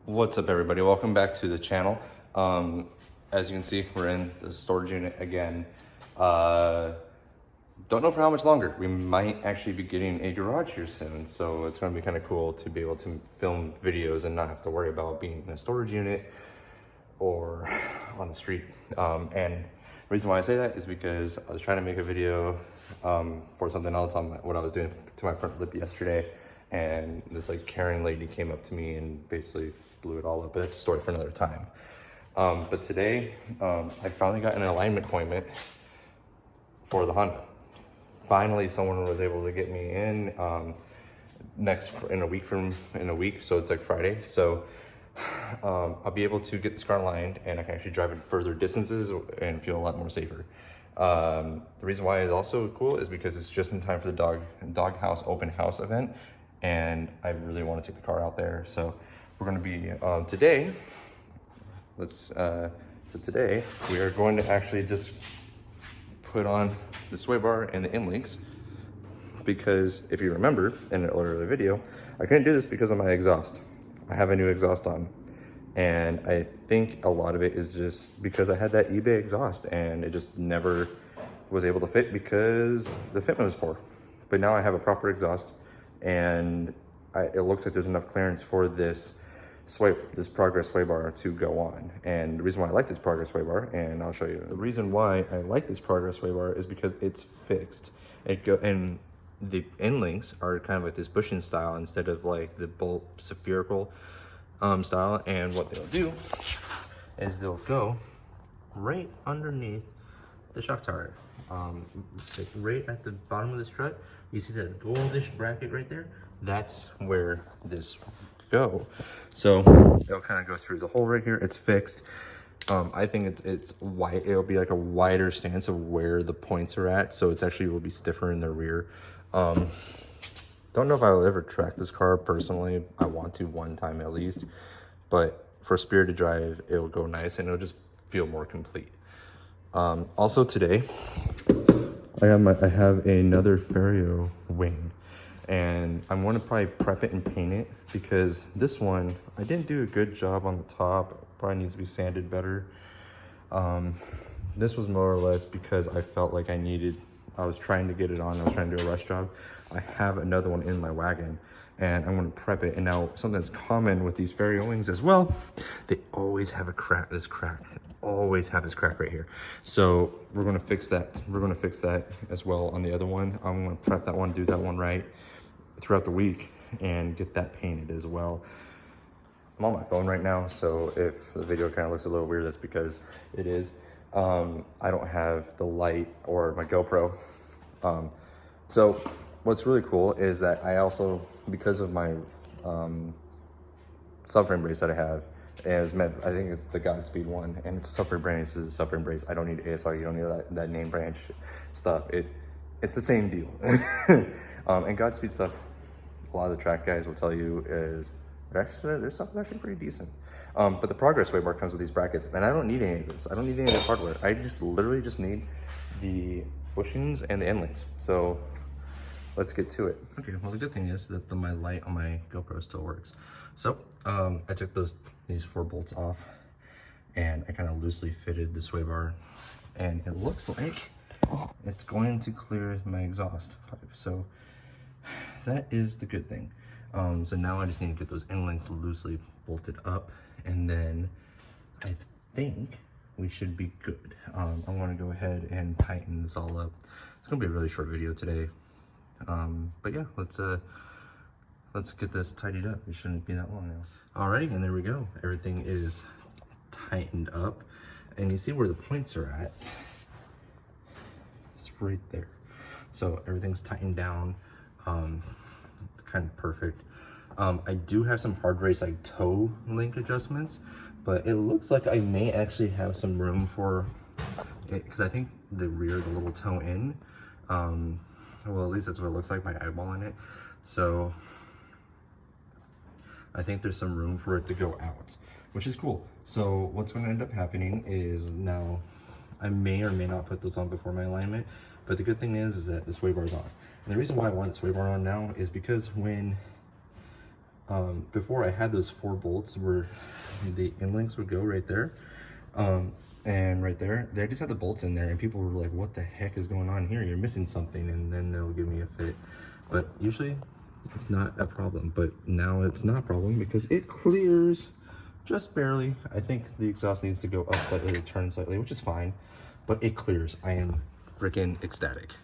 What's up, everybody? Welcome back to the channel. As you can see, we're in the storage unit again. Don't know for how much longer. We might actually be getting a garage here soon, so it's going to be kind of cool to be able to film videos and not have to worry about being in a storage unit or on the street. And the reason why I say that is because I was trying to make a video for something else on what I was doing to my front lip yesterday, and this like Karen lady came up to me and basically blew it all up, but that's a story for another time. But today, I finally got an alignment appointment for the Honda. Finally, someone was able to get me in in a week, so it's like Friday. So I'll be able to get this car aligned, and I can actually drive it further distances and feel a lot more safer. The reason why it's also cool is because it's just in time for the dog house open house event, and I really want to take the car out there. So we're going to be today. So today we are going to actually just put on the sway bar and the end links, because if you remember in an earlier video, I couldn't do this because of my exhaust. I have a new exhaust on, and I think a lot of it is just because I had that eBay exhaust and it just never was able to fit because the fitment was poor. But now I have a proper exhaust, and it looks like there's enough clearance for this progress sway bar to go on. And the reason why I like this progress sway bar, and I'll show you the reason why I like this progress sway bar, is because it's fixed. And the end links are kind of like this bushing style instead of like the bolt spherical style. And what they'll do is they'll go right underneath the shock tower. Right at the bottom of the strut, you see that goldish bracket right there? That's where this go. So it'll kind of go through the hole right here. It's fixed. I think it's wide. It'll be like a wider stance of where the points are at, so it's actually will be stiffer in the rear. Don't know if I will ever track this car personally. I want to one time at least, but for Spirited Drive, it'll go nice and it'll just feel more complete. Also today, I have another Ferio wing, and I'm going to probably prep it and paint it, because this one, I didn't do a good job on the top. Probably needs to be sanded better. This was more or less because I felt like I was trying to get it on. I was trying to do a rush job. I have another one in my wagon, and I'm going to prep it. And now something that's common with these Ferio wings as well, they always have this crack. Always have this crack right here. So we're going to fix that. We're going to fix that as well on the other one. I'm going to prep that one, do that one right throughout the week, and get that painted as well. I'm on my phone right now, so if the video kind of looks a little weird, that's because it is. I don't have the light or my GoPro. So what's really cool is that I also, because of my subframe brace that I have, and it's meant, I think it's the Godspeed one, and it's a subframe brace. It's a subframe brace. I don't need ASR. You don't need that name branch stuff. It's the same deal. And Godspeed stuff, a lot of the track guys will tell you is their stuff is actually pretty decent. But the progress sway bar comes with these brackets, and I don't need any of this. I don't need any of this hardware. I literally just need the bushings and the end links. So let's get to it. Okay, well, the good thing is that my light on my GoPro still works. So I took these 4 bolts off, and I kind of loosely fitted the sway bar, and it looks like it's going to clear my exhaust pipe. So that is the good thing. So now I just need to get those end links loosely bolted up, and then I think we should be good. I'm going to go ahead and tighten this all up. It's going to be a really short video today. But yeah, let's get this tidied up. It shouldn't be that long now. Alrighty, and there we go. Everything is tightened up, and you see where the points are at. It's right there. So everything's tightened down, kind of perfect. I do have some hard race like toe link adjustments, but it looks like I may actually have some room for it, because I think the rear is a little toe in. Well, at least that's what it looks like by eyeballing it. So I think there's some room for it to go out, which is cool. So what's going to end up happening is, now I may or may not put those on before my alignment, but the good thing is that the sway bar is on. And the reason why I want the sway bar on now is because when Before I had those 4 bolts where the inlinks would go right there. And right there, they just had the bolts in there, and people were like, what the heck is going on here? You're missing something, and then they'll give me a fit. But usually it's not a problem, but now it's not a problem because it clears just barely. I think the exhaust needs to go up slightly, turn slightly, which is fine, but it clears. I am freaking ecstatic.